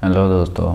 Hello दोस्तों,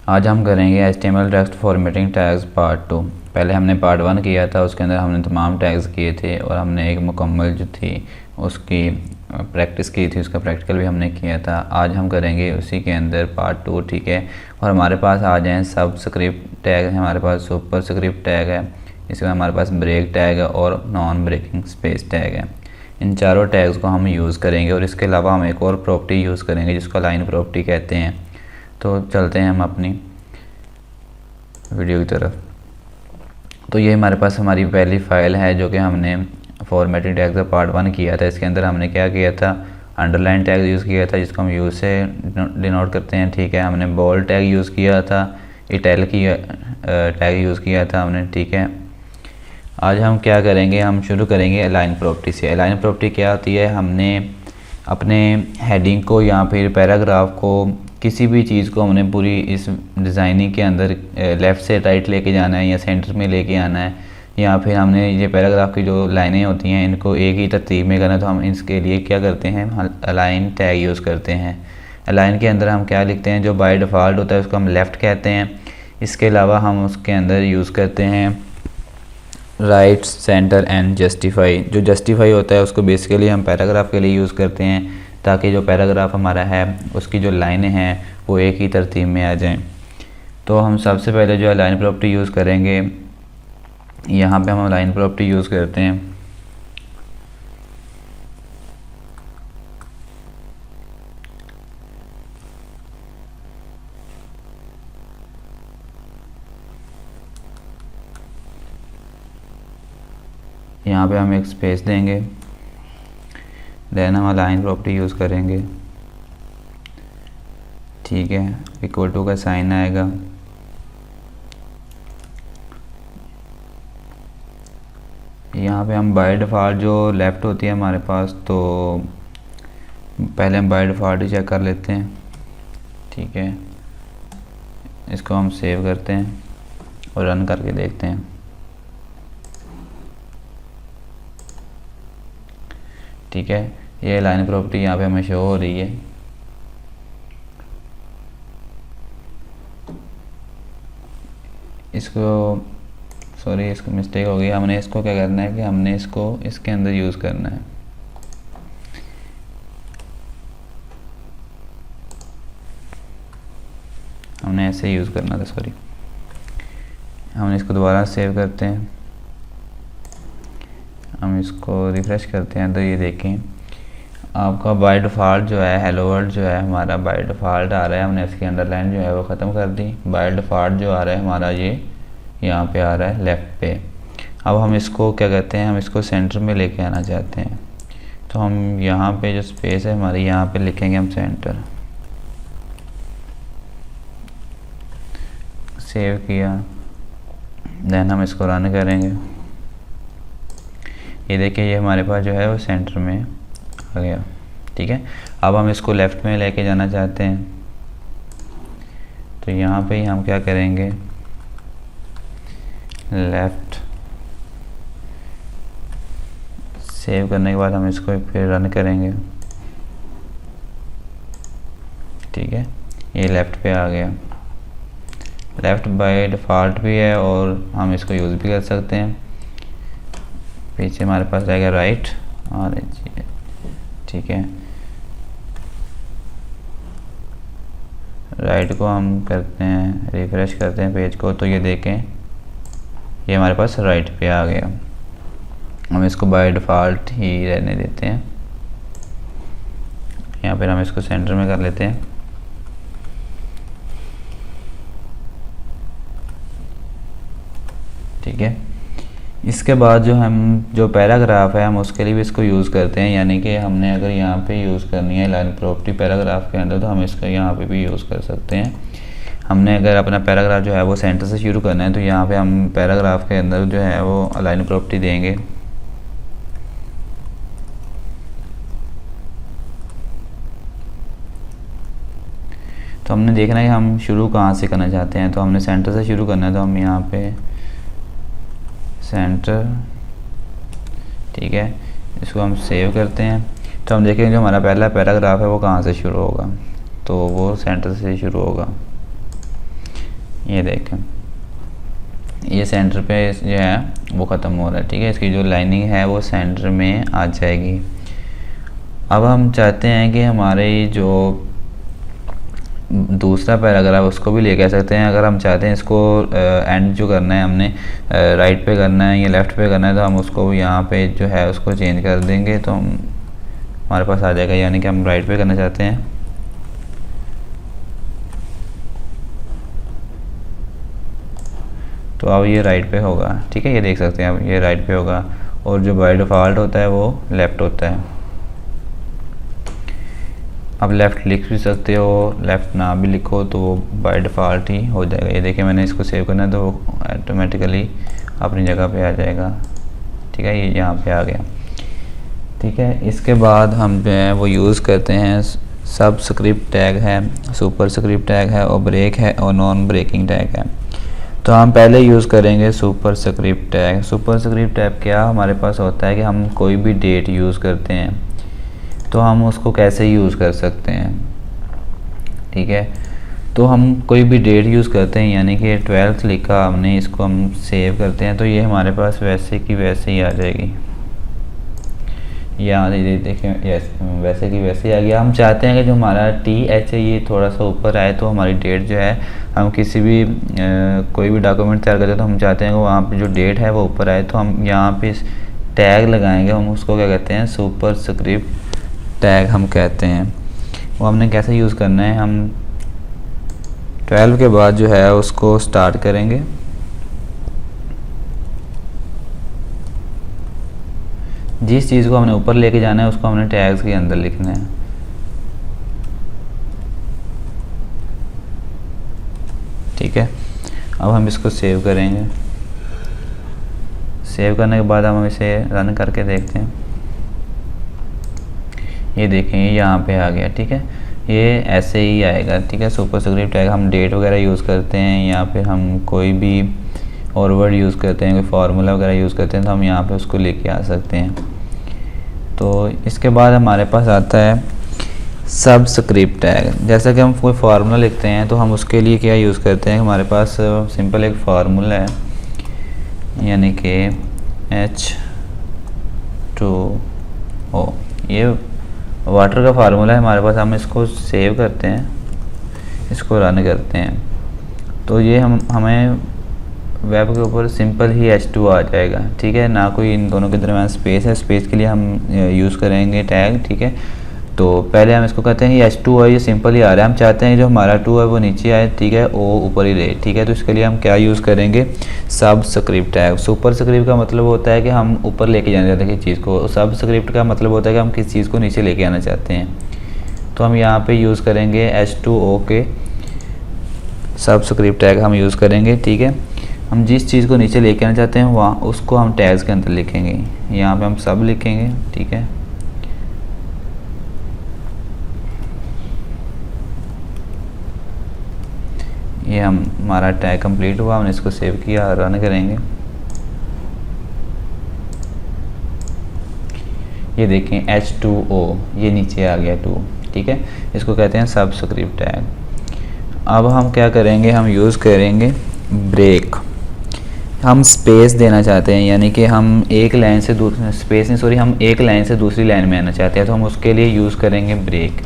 आज हम करेंगे HTML text formatting tags part 2। पहले हमने पार्ट 1 किया था, उसके अंदर हमने तमाम टैग्स किए थे और हमने एक मुकम्मल जो थी उसकी प्रैक्टिस की थी, उसका प्रैक्टिकल भी हमने किया था। आज हम करेंगे उसी के अंदर पार्ट 2, ठीक है। और हमारे पास आ जाएँ सब स्क्रिप्ट टैग है, हमारे पास सुपर स्क्रिप्ट टैग है, इसके बाद हमारे पास ब्रेक टैग है और नॉन ब्रेकिंग स्पेस टैग है। इन चारों टैग्स को हम यूज़ करेंगे और इसके अलावा हम एक और प्रॉपर्टी यूज़ करेंगे जिसको लाइन प्रॉपर्टी कहते हैं। तो चलते हैं हम अपनी वीडियो की तरफ। तो ये हमारे पास हमारी पहली फ़ाइल है जो कि हमने फॉर्मेटिंग टैग का पार्ट 1 किया था। इसके अंदर हमने क्या किया था, अंडरलाइन टैग यूज़ किया था जिसको हम यूज़ से डिनोट करते हैं, ठीक है। हमने बोल्ड टैग यूज़ किया था, इटैलिक टैग यूज़ किया था हमने, ठीक है। आज हम क्या करेंगे, हम शुरू करेंगे अलाइन प्रॉपर्टी से। अलाइन प्रॉपर्टी क्या होती है, हमने अपने हेडिंग को या फिर पैराग्राफ को, किसी भी चीज़ को हमने पूरी इस डिज़ाइनिंग के अंदर लेफ़्ट से राइट लेके जाना है या सेंटर में लेके आना है, या फिर हमने ये पैराग्राफ की जो लाइनें होती हैं इनको एक ही तरतीब में करना है, तो हम इसके लिए क्या करते हैं, अलाइन टैग यूज़ करते हैं। अलाइन के अंदर हम क्या लिखते हैं, जो बाय डिफ़ॉल्ट होता है उसको हम लेफ़्ट कहते हैं। इसके अलावा हम उसके अंदर यूज़ करते हैं राइट, सेंटर एंड जस्टिफाई। जो जस्टिफाई होता है उसको बेसिकली हम पैराग्राफ के लिए यूज़ करते हैं ताकि जो पैराग्राफ हमारा है उसकी जो लाइनें हैं वो एक ही तरतीब में आ जाएं। तो हम सबसे पहले जो लाइन प्रॉपर्टी यूज़ करेंगे, यहाँ पे हम लाइन प्रॉपर्टी यूज़ करते हैं। यहाँ पे हम एक स्पेस देंगे, देन हम लाइन प्रॉपर्टी यूज़ करेंगे, ठीक है। इक्वल टू का साइन आएगा, यहाँ पे हम बाय डिफ़ॉल्ट जो लेफ़्ट होती है हमारे पास, तो पहले हम बाय डिफ़ॉल्ट ही चेक कर लेते हैं, ठीक है। इसको हम सेव करते हैं और रन करके देखते हैं, ठीक है। ये लाइन प्रॉपर्टी यहाँ पे हमें शो हो रही है। इसको मिस्टेक हो गई। हमने इसको क्या करना है कि हमने इसको इसके अंदर यूज़ करना है। हमने ऐसे यूज़ करना था, सॉरी। हम इसको दोबारा सेव करते हैं, हम इसको रिफ़्रेश करते हैं, तो ये देखें आपका बाय डिफ़ॉल्ट जो है हेलो वर्ल्ड जो है हमारा बाय डिफ़ॉल्ट आ रहा है। हमने इसकी अंडरलाइन जो है वो ख़त्म कर दी। बाय डिफ़ॉल्ट जो आ रहा है हमारा ये यहाँ पे आ रहा है लेफ़्ट पे। अब हम इसको क्या कहते हैं, हम इसको सेंटर में लेके आना चाहते हैं, तो हम यहाँ पे जो स्पेस है हमारी यहाँ पे लिखेंगे हम सेंटर। सेव किया, देन हम इसको रन करेंगे। ये देखिए ये हमारे पास जो है वो सेंटर में आ गया, ठीक है। अब हम इसको लेफ़्ट में लेके जाना चाहते हैं, तो यहाँ पे ही हम क्या करेंगे, लेफ़्ट। सेव करने के बाद हम इसको फिर रन करेंगे, ठीक है। ये लेफ़्ट पे आ गया। लेफ़्ट बाय डिफ़ॉल्ट भी है और हम इसको यूज़ भी कर सकते हैं। पीछे हमारे पास रहेगा राइट और ठीक है। राइट को हम करते हैं, रिफ़्रेश करते हैं पेज को, तो ये देखें ये हमारे पास राइट पे आ गया। हम इसको बाय डिफ़ॉल्ट ही रहने देते हैं। यहाँ पर हम इसको सेंटर में कर लेते हैं, ठीक है। इसके बाद जो पैराग्राफ है हम उसके लिए भी इसको यूज़ करते हैं, यानी कि हमने अगर यहाँ पे यूज़ करनी है लाइन प्रॉपर्टी पैराग्राफ के अंदर, तो हम इसका यहाँ पे भी यूज़ कर सकते हैं। हमने अगर अपना पैराग्राफ जो है वो सेंटर से शुरू करना है, तो यहाँ पे हम पैराग्राफ के अंदर जो है वो अलाइन प्रॉपर्टी देंगे। तो हमने देखना है कि हम शुरू कहाँ से करना चाहते हैं, तो हमने सेंटर से शुरू करना है, तो हम यहाँ पे सेंटर, ठीक है। इसको हम सेव करते हैं, तो हम देखेंगे जो हमारा पहला पैराग्राफ है वो कहाँ से शुरू होगा। तो वो सेंटर से शुरू होगा। ये देखें, ये सेंटर पे जो है वो ख़त्म हो रहा है, ठीक है। इसकी जो लाइनिंग है वो सेंटर में आ जाएगी। अब हम चाहते हैं कि हमारे जो दूसरा पैराग्राफ उसको भी लेके आ सकते हैं। अगर हम चाहते हैं इसको एंड जो करना है हमने राइट पे करना है या लेफ़्ट पे करना है, तो हम उसको यहाँ पे जो है उसको चेंज कर देंगे तो हमारे पास आ जाएगा। यानी कि हम राइट पे करना चाहते हैं, तो अब ये राइट पे होगा, ठीक है। ये देख सकते हैं अब ये राइट पे होगा, और जो बाय डिफ़ॉल्ट होता है वो लेफ़्ट होता है। अब लेफ़्ट लिख भी सकते हो, लेफ़्ट ना भी लिखो तो वो बाय डिफ़ॉल्ट ही हो जाएगा। ये देखिए मैंने इसको सेव करना है तो वो ऑटोमेटिकली अपनी जगह पे आ जाएगा, ठीक है। ये यहाँ पे आ गया, ठीक है। इसके बाद हम जो है वो यूज़ करते हैं सबस्क्रिप्ट टैग है, सुपरस्क्रिप्ट टैग है, और ब्रेक है, और नॉन ब्रेकिंग टैग है। तो हम पहले यूज़ करेंगे सुपरस्क्रिप्ट टैग। सुपरस्क्रिप्ट टैग क्या हमारे पास होता है कि हम कोई भी डेट यूज़ करते हैं तो हम उसको कैसे यूज़ कर सकते हैं, ठीक है। तो हम कोई भी डेट यूज़ करते हैं, यानी कि 12th लिखा हमने, इसको हम सेव करते हैं तो ये हमारे पास वैसे की वैसे ही आ जाएगी। यहाँ देखें, यस वैसे की वैसे ही आ गया। हम चाहते हैं कि जो हमारा TH है ये थोड़ा सा ऊपर आए, तो हमारी डेट जो है हम किसी भी कोई भी डॉक्यूमेंट तैयार करते हैं तो हम चाहते हैं कि वहाँ पे जो डेट है वो ऊपर आए, तो हम यहाँ पे टैग लगाएंगे। हम उसको क्या कहते हैं, सुपरस्क्रिप्ट टैग हम कहते हैं। वो हमने कैसे यूज़ करना है, हम 12 के बाद जो है उसको स्टार्ट करेंगे। जिस चीज़ को हमने ऊपर लेके जाना है उसको हमने टैग्स के अंदर लिखना है, ठीक है। अब हम इसको सेव करेंगे। सेव करने के बाद हम इसे रन करके देखते हैं। ये देखें ये यहाँ पे आ गया, ठीक है। ये ऐसे ही आएगा, ठीक है। सुपरस्क्रिप्ट टैग हम डेट वगैरह यूज़ करते हैं, या फिर हम कोई भी और वर्ड यूज़ करते हैं, कोई फार्मूला वगैरह यूज़ करते हैं तो हम यहाँ पे उसको लेके आ सकते हैं। तो इसके बाद हमारे पास आता है सबस्क्रिप्ट टैग। जैसा कि हम कोई फार्मूला लिखते हैं तो हम उसके लिए क्या यूज़ करते हैं, हमारे पास सिंपल एक फार्मूला है, यानी कि H2O, ये वाटर का फार्मूला है हमारे पास। हम इसको सेव करते हैं, इसको रन करते हैं, तो ये हमें वेब के ऊपर सिंपल ही H2 आ जाएगा, ठीक है। ना कोई इन दोनों के दरम्यान स्पेस है, स्पेस के लिए हम यूज़ करेंगे टैग, ठीक है। तो पहले हम इसको कहते हैं कि H2 है, ये सिंपल ही आ रहा है। हम चाहते हैं जो हमारा 2 है वो नीचे आए, ठीक है, O ऊपर ही रहे, ठीक है। तो इसके लिए हम क्या यूज़ करेंगे, सबस्क्रिप्ट टैग। सुपरस्क्रिप्ट का मतलब होता है कि हम ऊपर लेके जाना चाहते हैं किसी चीज़ को, सबस्क्रिप्ट का मतलब होता है कि हम किसी चीज़ को नीचे लेके आना चाहते हैं। तो हम यहाँ पे यूज़ करेंगे H2O के सबस्क्रिप्ट टैग हम यूज़ करेंगे, ठीक है। हम जिस चीज़ को नीचे लेके आना चाहते हैं वहाँ उसको हम टैग्स के अंदर लिखेंगे। यहाँ पे हम सब लिखेंगे, ठीक है। ये हमारा टैग कंप्लीट हुआ, हमने इसको सेव किया, रन करेंगे। ये देखें H2O ये नीचे आ गया 2, ठीक है। इसको कहते हैं सबस्क्रिप्ट टैग। अब हम क्या करेंगे, हम यूज़ करेंगे ब्रेक। हम स्पेस देना चाहते हैं, यानी कि हम एक लाइन से दूसरी स्पेस नहीं सॉरी हम एक लाइन से दूसरी लाइन में आना चाहते हैं, तो हम उसके लिए यूज़ करेंगे ब्रेक।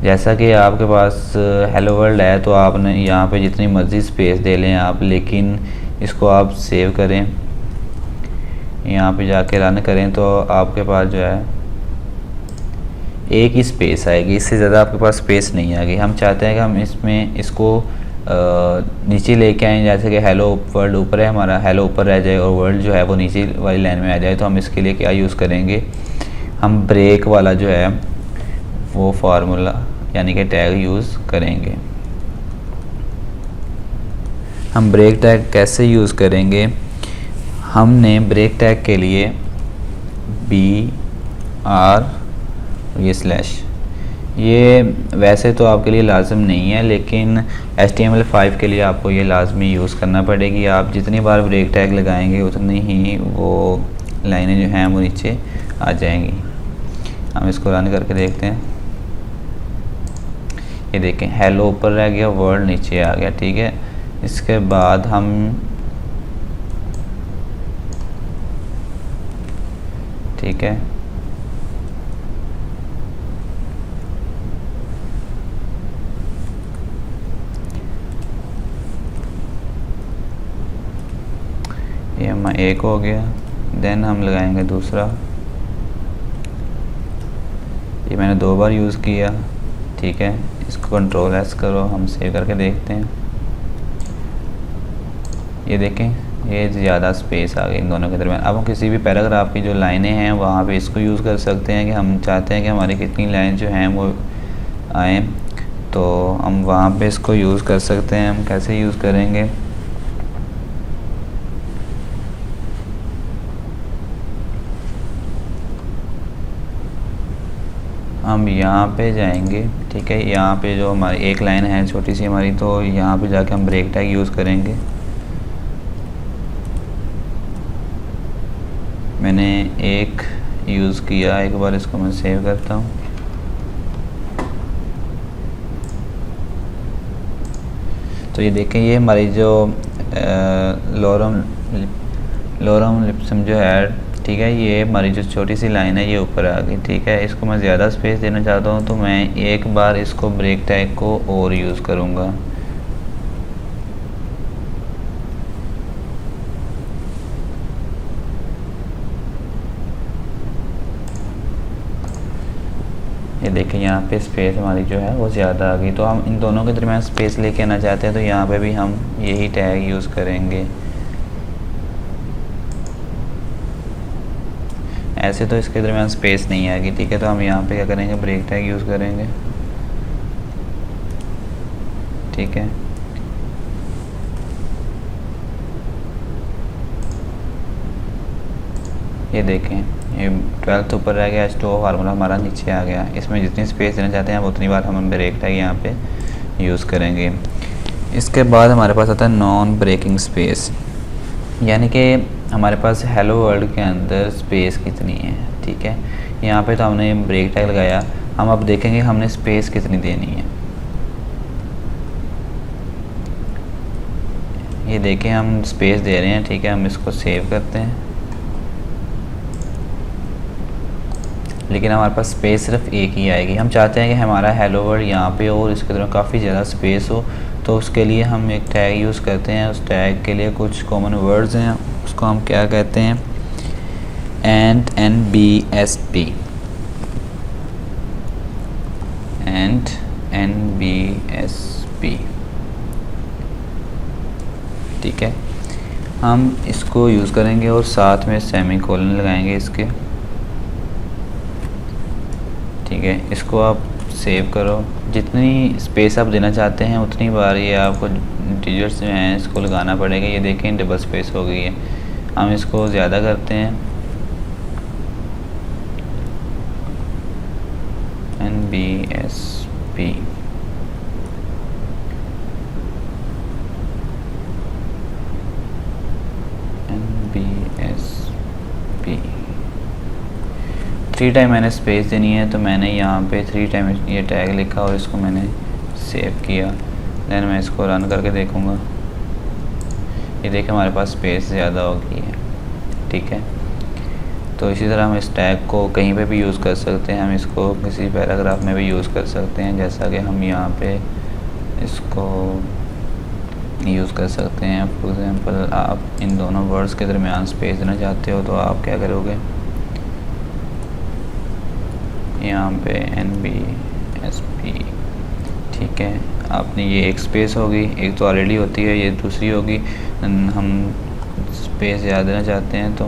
जैसा कि आपके पास हेलो वर्ल्ड है तो आपने यहाँ पे जितनी मर्ज़ी स्पेस दे लें आप, लेकिन इसको आप सेव करें, यहाँ पे जाके रन करें तो आपके पास जो है एक ही स्पेस आएगी, इससे ज़्यादा आपके पास स्पेस नहीं आएगी। हम चाहते हैं कि हम इसमें इसको नीचे लेके आएँ, जैसे कि हेलो वर्ल्ड ऊपर है, हमारा हेलो ऊपर रह जाए और वर्ल्ड जो है वो नीचे वाली लाइन में आ जाए। तो हम इसके लिए क्या यूज़ करेंगे, हम ब्रेक वाला जो है वो फार्मूला यानी कि टैग यूज़ करेंगे। हम ब्रेक टैग कैसे यूज़ करेंगे, हमने ब्रेक टैग के लिए BR ये स्लैश, ये वैसे तो आपके लिए लाजम नहीं है, लेकिन HTML5 के लिए आपको ये लाजमी यूज़ करना पड़ेगी। आप जितनी बार ब्रेक टैग लगाएंगे उतनी ही वो लाइनें जो हैं वो नीचे आ जाएंगी। हम इसको रन करके देखते हैं। ये देखें हेलो ऊपर रह गया, वर्ल्ड नीचे आ गया। ठीक है, इसके बाद हम ठीक है ये हमारा एक हो गया। देन हम लगाएंगे दूसरा, ये मैंने 2 बार यूज़ किया। ठीक है, इसको कंट्रोल एस करो, हम सेव करके देखते हैं। ये देखें ये ज़्यादा स्पेस आ गई इन दोनों के दरमियान। अब हम किसी भी पैराग्राफ की जो लाइनें हैं वहाँ पे इसको यूज़ कर सकते हैं कि हम चाहते हैं कि हमारी कितनी लाइन जो हैं वो आए, तो हम वहाँ पे इसको यूज़ कर सकते हैं। हम कैसे यूज़ करेंगे, हम यहाँ पे जाएंगे। ठीक है, यहाँ पे जो हमारी एक लाइन है छोटी सी हमारी, तो यहाँ पे जाके हम ब्रेक टैग यूज़ करेंगे। मैंने एक यूज़ किया, एक बार इसको मैं सेव करता हूँ। तो ये देखें ये हमारी जो लोरम लिप्सम जो है, ठीक है, ये हमारी जो छोटी सी लाइन है ये ऊपर आ गई। ठीक है, इसको मैं ज़्यादा स्पेस देना चाहता हूँ तो मैं एक बार इसको ब्रेक टैग को और यूज़ करूँगा। ये देखें यहाँ पे स्पेस हमारी जो है वो ज़्यादा आ गई। तो हम इन दोनों के दरमियान स्पेस लेके आना चाहते हैं, तो यहाँ पे भी हम यही टैग यूज़ करेंगे। ऐसे तो इसके दरमियान स्पेस नहीं आएगी। ठीक है, तो हम यहाँ पे क्या करेंगे, ब्रेक टैग यूज़ करेंगे। ठीक है, ये देखें ये 12th ऊपर रह गया, H2O फार्मूला हमारा नीचे आ गया। इसमें जितनी स्पेस देना चाहते हैं उतनी बार हम ब्रेक टैग यहाँ पे यूज़ करेंगे। इसके बाद हमारे पास आता है नॉन ब्रेकिंग स्पेस, यानी कि हमारे पास हेलो वर्ल्ड के अंदर स्पेस कितनी है। ठीक है, यहाँ पे तो हमने ब्रेक टैग लगाया, हम अब देखेंगे हमने स्पेस कितनी देनी है। ये देखें हम स्पेस दे रहे हैं। ठीक है, हम इसको सेव करते हैं, लेकिन हमारे पास स्पेस सिर्फ एक ही आएगी। हम चाहते हैं कि हमारा हेलो वर्ल्ड यहाँ पे हो और इसके तरह काफ़ी ज़्यादा स्पेस हो, तो उसके लिए हम एक टैग यूज़ करते हैं। उस टैग के लिए कुछ कॉमन वर्ड्स हैं, उसको हम क्या कहते हैं, NBSP NBSP। ठीक है, हम इसको यूज़ करेंगे और साथ में सेमी कोलन लगाएंगे इसके। ठीक है, इसको आप सेव करो। जितनी स्पेस आप देना चाहते हैं उतनी बार ये आपको डिजिट्स जो हैं इसको लगाना पड़ेगा। ये देखें डबल स्पेस हो गई है। हम इसको ज़्यादा करते हैं, NBSP। NBSP 3 टाइम मैंने स्पेस देनी है, तो मैंने यहाँ पे 3 टाइम ये टैग लिखा और इसको मैंने सेव किया। देन मैं इसको रन करके देखूँगा। ये देखें हमारे पास स्पेस ज़्यादा हो गई है। ठीक है, तो इसी तरह हम इस टैग को कहीं पे भी यूज़ कर सकते हैं। हम इसको किसी पैराग्राफ में भी यूज़ कर सकते हैं, जैसा कि हम यहाँ पे इसको यूज़ कर सकते हैं। फॉर एग्ज़ाम्पल आप इन दोनों वर्ड्स के दरमियान स्पेस देना चाहते हो तो आप क्या करोगे, यहाँ पे NBSP। ठीक है, आपने ये एक स्पेस होगी, एक तो ऑलरेडी होती है, ये दूसरी होगी। हम स्पेस ज़्यादा देना चाहते हैं तो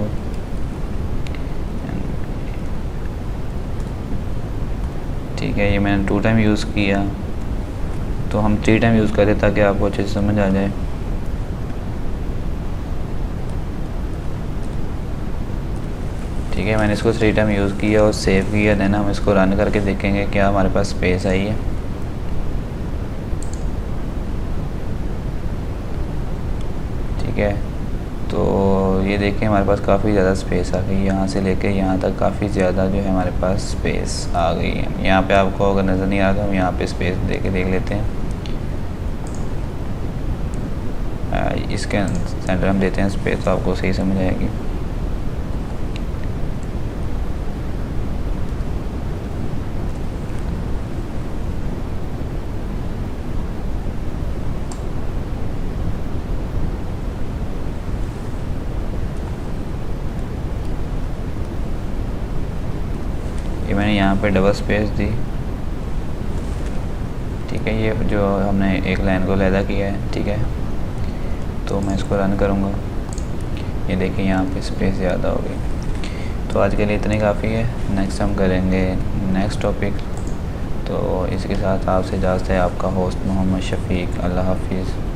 ठीक है, ये मैंने 2 टाइम यूज़ किया, तो हम 3 टाइम यूज़ करें ताकि आपको अच्छे से समझ आ जाए। ठीक है, मैंने इसको 3 टाइम यूज़ किया और सेव किया। देन हम इसको रन करके देखेंगे क्या हमारे पास स्पेस आई है। ठीक है, तो ये देखिए हमारे पास काफ़ी ज़्यादा स्पेस आ गई, यहाँ से लेके यहाँ तक काफ़ी ज़्यादा जो है हमारे पास स्पेस आ गई है। यहाँ पे आपको अगर नज़र नहीं आ रहा, हम यहाँ पे स्पेस दे के देख लेते हैं। इसके सेंटर हम देते हैं स्पेस, तो आपको सही समझ आएगी। ये मैंने यहाँ पे डबल स्पेस दी, ठीक है। ये जो हमने एक लाइन को लहदा किया है, ठीक है। तो मैं इसको रन करूँगा, ये देखिए यहाँ पे स्पेस ज़्यादा हो गई। तो आज के लिए इतनी काफ़ी है, नेक्स्ट हम करेंगे नेक्स्ट टॉपिक। तो इसके साथ आपसे इजाज़त है, आपका होस्ट मोहम्मद शफीक। अल्लाह हाफिज़।